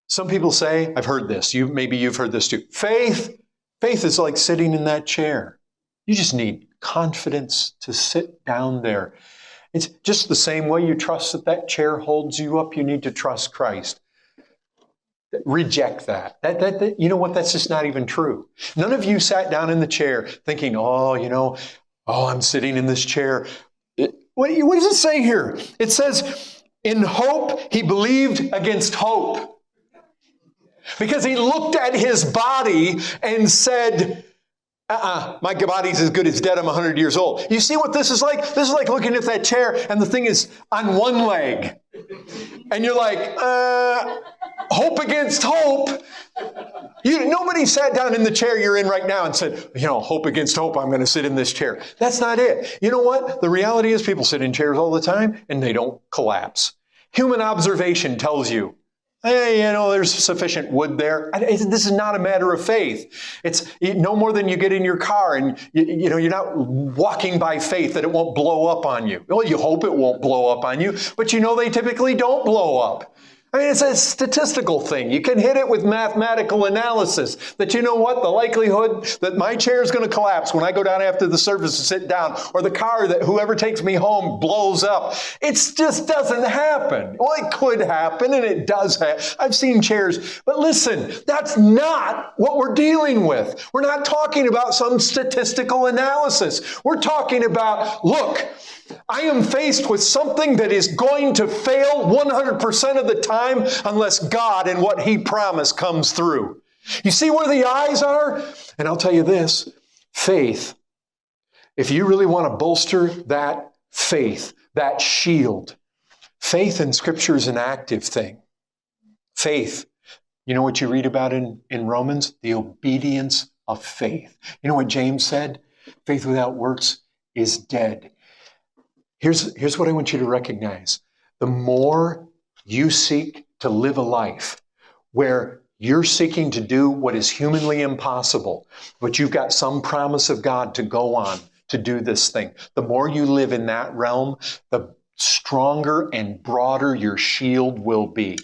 Some people say, I've heard this, maybe you've heard this too. Faith is like sitting in that chair. You just need confidence to sit down there. It's just the same way you trust that chair holds you up, you need to trust Christ. Reject that. You know what? That's just not even true. None of you sat down in the chair thinking, I'm sitting in this chair. What does it say here? It says, in hope, he believed against hope. Because he looked at his body and said, my body's as good as dead. I'm 100 years old. You see what this is like? This is like looking at that chair and the thing is on one leg. And you're like, hope against hope. Nobody sat down in the chair you're in right now and said, hope against hope, I'm going to sit in this chair. That's not it. You know what? The reality is people sit in chairs all the time and they don't collapse. Human observation tells you, hey, there's sufficient wood there. This is not a matter of faith. It's no more than you get in your car and you're not walking by faith that it won't blow up on you. Well, you hope it won't blow up on you, but they typically don't blow up. I mean, it's a statistical thing. You can hit it with mathematical analysis that the likelihood that my chair is going to collapse when I go down after the service to sit down, or the car that whoever takes me home blows up. It just doesn't happen. Well, it could happen, and it does happen. I've seen chairs. But listen, that's not what we're dealing with. We're not talking about some statistical analysis. We're talking about, look, I am faced with something that is going to fail 100% of the time unless God and what He promised comes through. You see where the eyes are? And I'll tell you this, faith, if you really want to bolster that faith, that shield, faith in Scripture is an active thing. Faith, you know what you read about in Romans? The obedience of faith. You know what James said? Faith without works is dead. Here's what I want you to recognize. The more you seek to live a life where you're seeking to do what is humanly impossible, but you've got some promise of God to go on to do this thing, the more you live in that realm, the stronger and broader your shield will be.